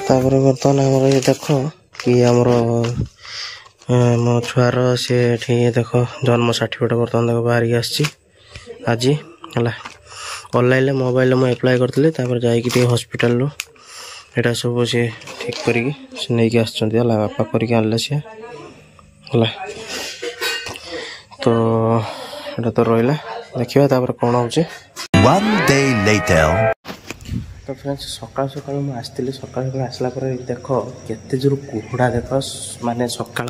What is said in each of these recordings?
तापर बर्तमान आमर ये देख कि आमर मो छुआर सी देख जन्म सर्टिफिकेट बर्तमान देख बाहर आज ऑनलाइन मोबाइल में अप्लाई करते जाकि हॉस्पिटल रू यहाँ सब सी ठीक करके आसला बापा करके आनले सी है तो ये तो रहा देखा कौन हो तो फ्रेंड्स सकाल सकाल मुझे आसती सकाल सकाल आसला देख केते जोर कुहुड़ा देख माने सकाल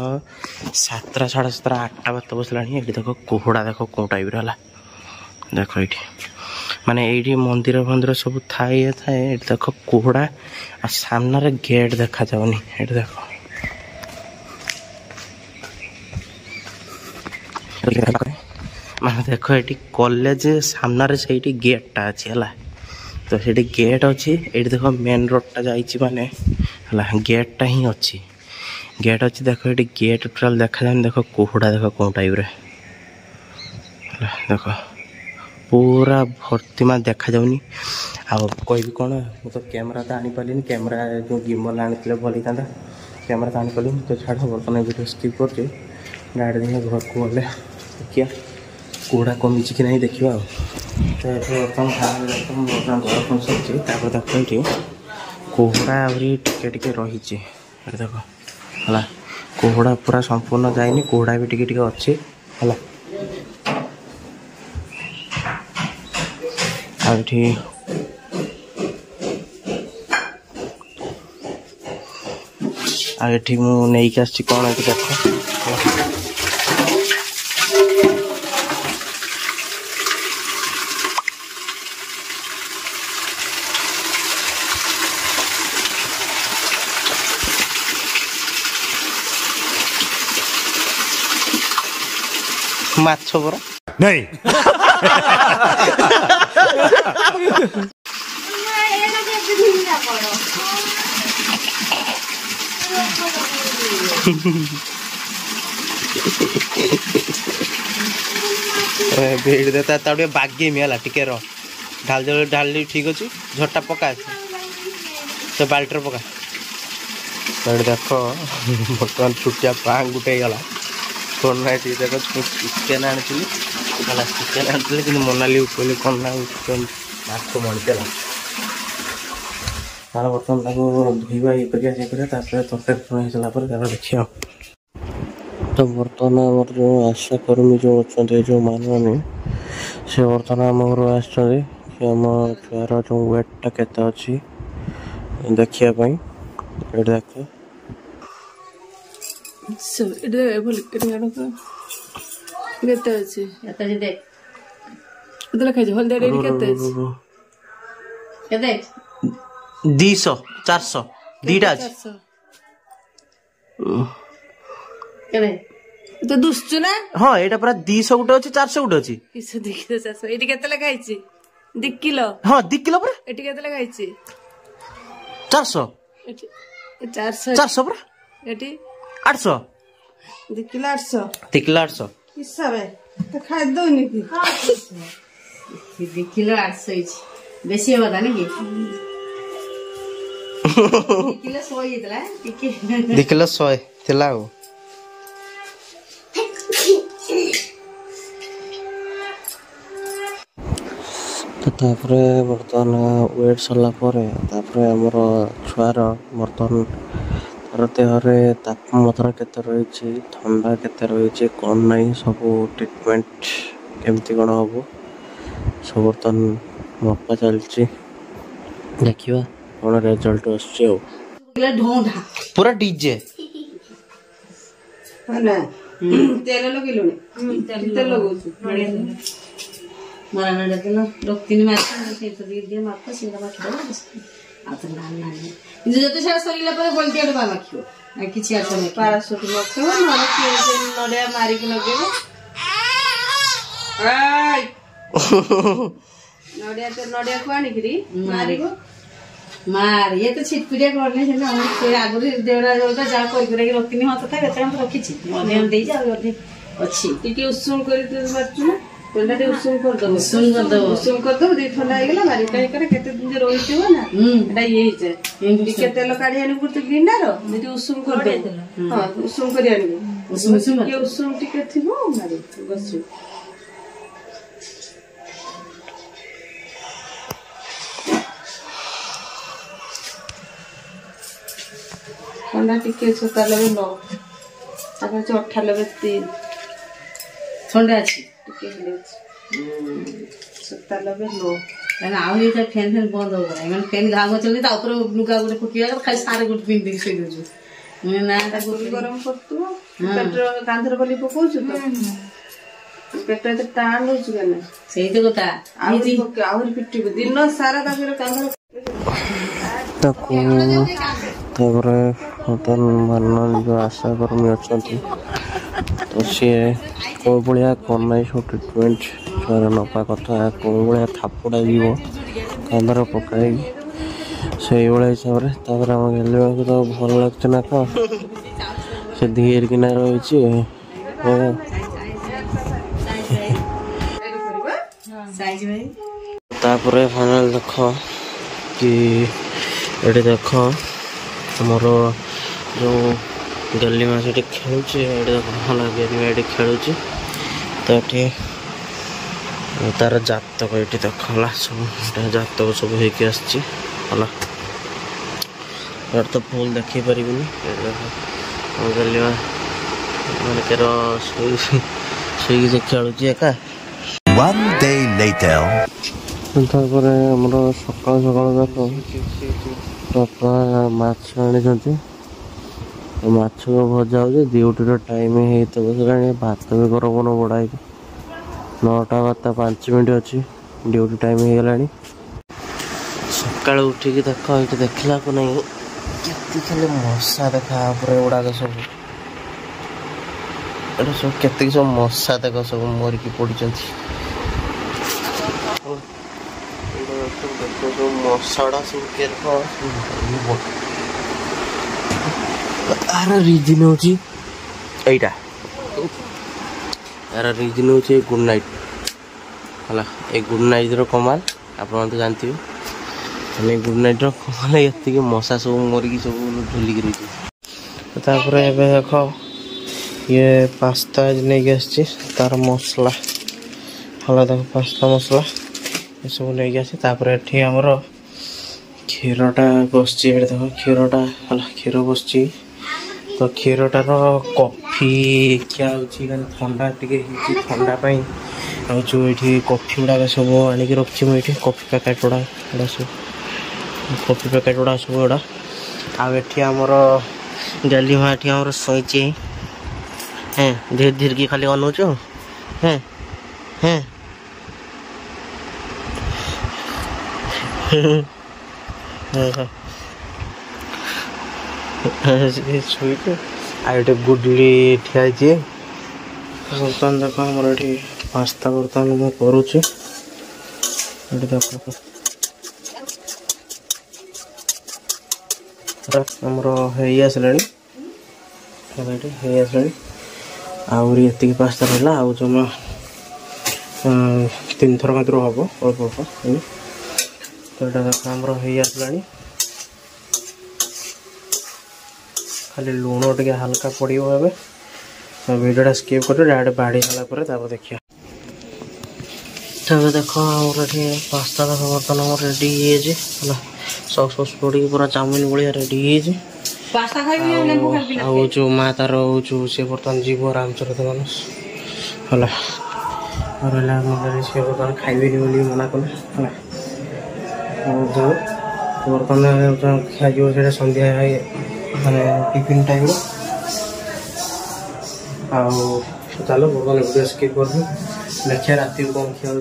7टा 7:30 8टा बात बसला ये देख कुहुड़ा देख कौ टाइप है देख ये माने ये मंदिर फंदिर सब थाए थाए देख कुहुड़ा सामने गेट देखा जाऊनी ये देख माने देख ये कॉलेज सामने से गेटा अच्छी है तो ये गेट अच्छी ये देख मेन रोडटा जाइए माने गेटा ही अच्छी गेट अच्छी देख ये गेट टोटाल देखा जाए देख कुहुड़ा देख कौ टाइप रे देख पूरा भर्ती में देखा जाऊनी कह कौन तो कैमरा तो आनीपारे कैमरा जो गिम्बल आनी भल था कैमरा तो आनीपारे तो छाड़ बर्तमान वीडियो स्किप कर डायरेक्ट घर को गले देखिए कुहुड़ा कमी कि नहीं देखा तो बर्तमान बर्तमान घर पहुँची देख कुहुड़ा आहरी टिके रही देख है कुहुड़ा पूरा संपूर्ण जाए कुहुड़ा भी टिके अच्छी है आठी मुझे आसी कौन है देख माछ बरा नहीं भेड़ देता बागे मिला टिके ढाल ढाल ठीक अच्छे झटा पका तो बाल्टर पका देख बर्तमान छुटिया पाँग गुटे गला कौन ना देख चिकेन आनी चिकेन आनी कि मनाली कहली कौन ना चिकेन माछ मणिदेला तार बर्तमान धोवा ये कर तरकारी हो देखिए तो बर्तमान आम जो आशा कर्मी जो अच्छा जो मानवानी से बर्तमान आम घर आम छुआर जो वेटटा केते अच्छी देखापी ये देख दीश 400 दीटा तो दुष्चु ना हाँ ये पूरा 200 गुटे अच्छी 400 गुटे अच्छी 400 ये केते लगाई 2 किलो हाँ 2 किलो पूरा ये केते लगाई 400 400 पूरा ये 800 2 किलो 800 2 किलो 800 हिसाब है तो खाई दो नहीं कि 2 किलो 800 बेसी होता नहीं कि किलो 100 इतला 2 किलो 100 थिला हो तो बर्तमान वेट सरला आमर छुआर बर्तमान तार देहरे तापमात्रा केते रही ठंडा केते रही कौन नहीं सब ट्रिटमेंट केमती कौन हम सब बर्तमान मपा चलती देखा कौन रिजल्ट पूरा डीजे तेल लगेलुनी तेल लगौछु मराना देला लोक 3 मास से तो दे माप से माख आ तो ना ना जो जते से सरीला पर बोलती आडे बा माखियो आ किछि आछो नै पारासुट मखो नर के नडिया मारी के लगेबो आय नडिया को आनी करी मारिबो मार ये तो छिटपिटिया करने से हम से आगुरी देवरा जोता जा कोई करे के रखनी हो तथा केते हम रखी छी मने हम देई जा अच्छी टिके उसूल करी तो बाचू ना तेलटा टे उषुम कर दो उषुम कर दो दी ठंडा हो गेला मारी काई करे केते दिन जे रहिथिबो ना एटा ये हिचे टिके तेल काढी आनी पुरते गिंडार जेती उषुम कर दो हां उषुम करी आनी उषुम के उषुम टिके थिबो मारी गसु ठंडा टिके 97 9 आगे 98 3 ठंडा अछि टिके हेले 97 9 एना आउरी त फैन बंद हो गया एमन फैन घाव चलि त ऊपर लुगा गुटे फुकिया खाली सारे गुटे पिन दे सई दजु मने ना ता गुटे गरम करतु पेट्रोल कांधर बली पकोछु त पेट्रोल त टाण होछु केना सेही त कथा आउरी पिट्टी दिन सारा ताकर कांधर ताको तापरे होटल मानल जो आशा कर्मी अच्छा तो सी कौ भाया कौन ना सब ट्रिटमेंट छुआर नपा कथा कौ भाया थापड़ा जीव कांदर पकड़ से हिसाब से आम गेलवा को तो भल लगते ना कौन से धीर किना रही फाइनल देख कि ये देख मोर जो गली मास खेलुचे भल लगे खेलुँ तो ये तार जातक ये देख सब जातक सब होके आसला तो फुल देखी पारि गली मानकर शुई खेलुची एका सकाल सकाल बापा माछ आनी माछ भजा हो ड्यूटी टाइम होता भात भी गरम न बड़ाई 9टा 5 मिनट अच्छी ड्यूटी टाइम हो गला सका उठिक देख ये देखला को नहीं के खाली मशा देखा गुड़ाक सब सब के सब मशा देख सब मरिकी पड़ी मशाड़ा सब तार रिजन हूँ यार रिजन हूँ गुड नाइट है ये गुड नाइट कमाल आप तो जानते हो गुड नाइट कमाल ये मशा सब मरिकी सब झुलिक रही देख ये पास्ता नहीं आसी तार मसला है देख पास्ता मसला ये सब नहीं आसी ये आमर क्षीरटा बस देख क्षीरटा है क्षीर बस तो क्षीरटार कॉफी क्या ठंडा टे ठंडा जो ये कॉफी गुड़ाक सब आणिक रखी मुझे कॉफी पैकेट गुड़ा सब कॉफी पैकेट गुड़ा सब गुड़ा आठ आमर गाली माँ आम शोचे हैं धीरे धीरे की खाली अनौच हैं हैं आटे गुडली ठिया बर्तमान देख आमर ये पास्ता बर्तमान मुझे करुच्ची देख आमर आसला आसला पास्ता रहा आउ जमा 3 थर मात्र हम अल्प अल्प तो यहाँ देख आमर आसला खाली लुण टे हल्का पड़ो ए भिडियोटा स्किप कर डायरेक्ट बाड़ी सारापर देखिए तब देख आमर ये पास्ता देख बर्तमान आम रेडी है सॉस सॉस पड़ी पूरा चाउमिन भाया रेडी है जो माँ तार सी बर्तमान जीव रामचरित मानस है रहा सी बर्तमान खाइबेनि बोली मना कले बर्तमान खाई सन्ध्या माने टिफिन टाइम चलो बर्तमान वीडियो स्किप कर देखिए रात को कौन खिया